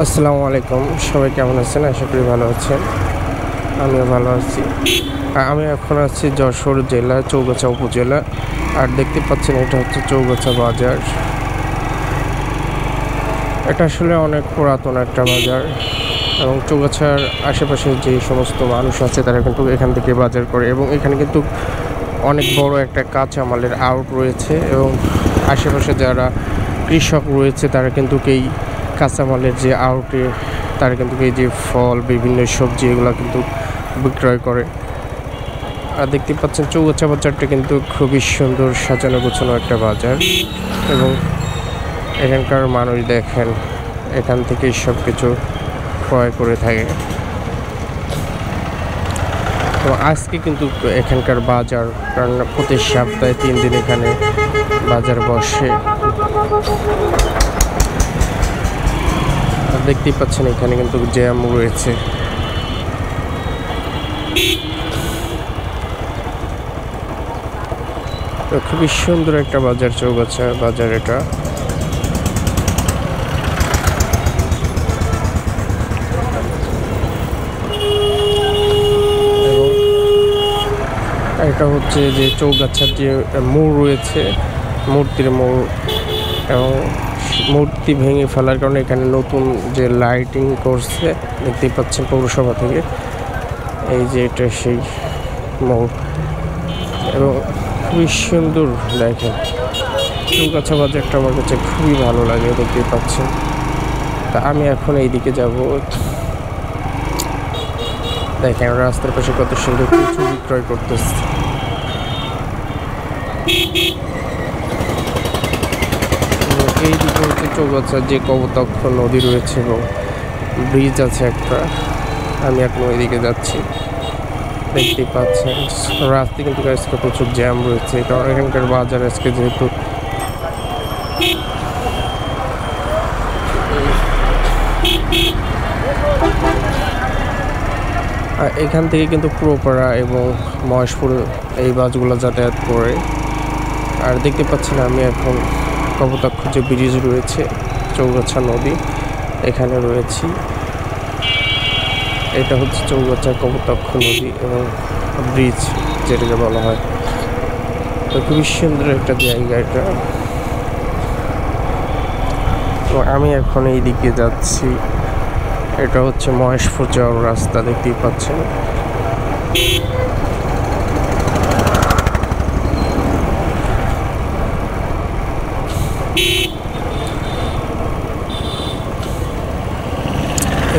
আসসালামু আলাইকুম, সবাই কেমন আছেন? আশা করি ভালো আছেন। আমিও ভালো আছি। আমি এখন আছি যশোর জেলা চৌগাছা উপজেলা। আর দেখতে পাচ্ছেন এটা হচ্ছে চৌগাছা বাজার। এটা আসলে অনেক পুরাতন একটা বাজার এবং চৌগাছার আশেপাশে যে সমস্ত মানুষ আছে তারা কিন্তু এখান থেকে বাজার করে এবং এখানে কিন্তু অনেক বড় একটা কাঁচামালের আড়ত রয়েছে এবং আশেপাশে যারা কৃষক রয়েছে তারা কিন্তু এই কাঁচামালের যে আড়তে তারা কিন্তু এই যে ফল বিভিন্ন সবজি এগুলো কিন্তু বিক্রয় করে। আর দেখতে পাচ্ছেন চৌগাছা বাজারটা কিন্তু খুবই সুন্দর সাজানো গোছানো একটা বাজার এবং এখানকার মানুষ দেখেন এখান থেকেই সব কিছু ক্রয় করে থাকে। তো আজকে কিন্তু এখানকার বাজার, কারণ প্রতি সপ্তাহে 3 দিন এখানে বাজার বসে। দেখতেই পাচ্ছেন এখানে কিন্তু জ্যাম রয়েছে। তো খুবই সুন্দর একটা বাজার চৌগাছা বাজার এটা। এবং এটা হচ্ছে যে চৌগাছার যে মোড় রয়েছে, মূর্তির মোড়, এবং মূর্তি ভেঙে ফেলার কারণে এখানে নতুন যে লাইটিং করছে দেখতেই পাচ্ছেন পৌরসভা থেকে। এই যে এটা সেই মোড় এবং খুবই সুন্দর দেখেন চৌগাছা বাজারটা আমার কাছে খুবই ভালো লাগে, দেখতেই পাচ্ছেন। তা আমি এখন এইদিকে যাব। দেখেন রাস্তার পাশে কত সুন্দর কিছু বিক্রয় করতেছে। এইদিকে হচ্ছে চৌগাছার যে কপোতাক্ষ নদী রয়েছে এবং ব্রিজ আছে একটা। আমি এখন ওইদিকে যাচ্ছি, দেখতেই পাচ্ছেন রাস্তায় কিন্তু আজকে প্রচুর জ্যাম রয়েছে, কারণ এখানকার বাজার আজকে যেহেতু এখান থেকে কিন্তু পুরোপাড়া এবং মহেশপুর এই বাসগুলো যাতায়াত করে। আর দেখতে পাচ্ছেন আমি এখন কপোতাক্ষ যে ব্রিজ রয়েছে চৌগাছা নদী এখানে রয়েছি। এটা হচ্ছে চৌগাছা কপোতাক্ষ নদী এবং ব্রিজ যেটাকে বলা হয়। তো খুবই সুন্দর একটা জায়গা এটা। তো আমি এখন এই দিকে যাচ্ছি। এটা হচ্ছে মহেশপুর যাওয়ার রাস্তা, দেখতেই পাচ্ছেন।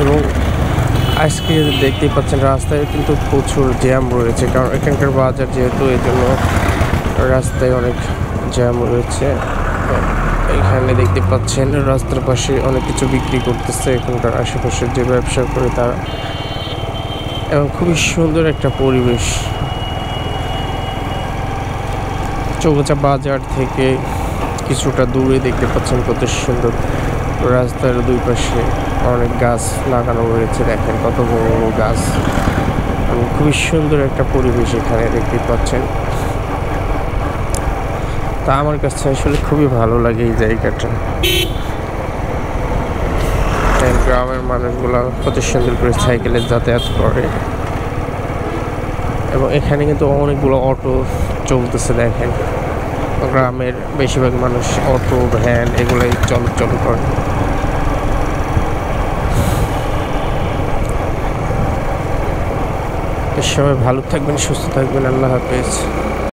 এবং আজকে দেখতেই পাচ্ছেন রাস্তায় কিন্তু প্রচুর জ্যাম রয়েছে, কারণ এখানকার বাজার যেহেতু এই জন্য রাস্তায় অনেক জ্যাম রয়েছে। এখানে দেখতে পাচ্ছেন রাস্তার পাশে অনেক কিছু বিক্রি করতেছে এখানকার আশেপাশে যে ব্যবসা করে তারা, এবং খুবই সুন্দর একটা পরিবেশ। চৌগাছা বাজার থেকে কিছুটা দূরে দেখতে পাচ্ছেন কত সুন্দর রাস্তার দুই পাশে অনেক গাছ লাগানো রয়েছে। দেখেন কত বড় বড় গাছ, খুবই সুন্দর একটা পরিবেশ এখানে দেখতে পাচ্ছেন। তা আমার কাছে আসলে খুবই ভালো লাগে এই জায়গাটা। গ্রামের মানুষগুলো কত সুন্দর করে সাইকেলে যাতায়াত করে এবং এখানে কিন্তু অনেকগুলো অটো চলতেছে। দেখেন গ্রামের বেশিরভাগ মানুষ অটো ভ্যান এগুলোই চলাচল করে। সবাই ভালো থাকবেন, সুস্থ থাকবেন। আল্লাহ হাফেজ।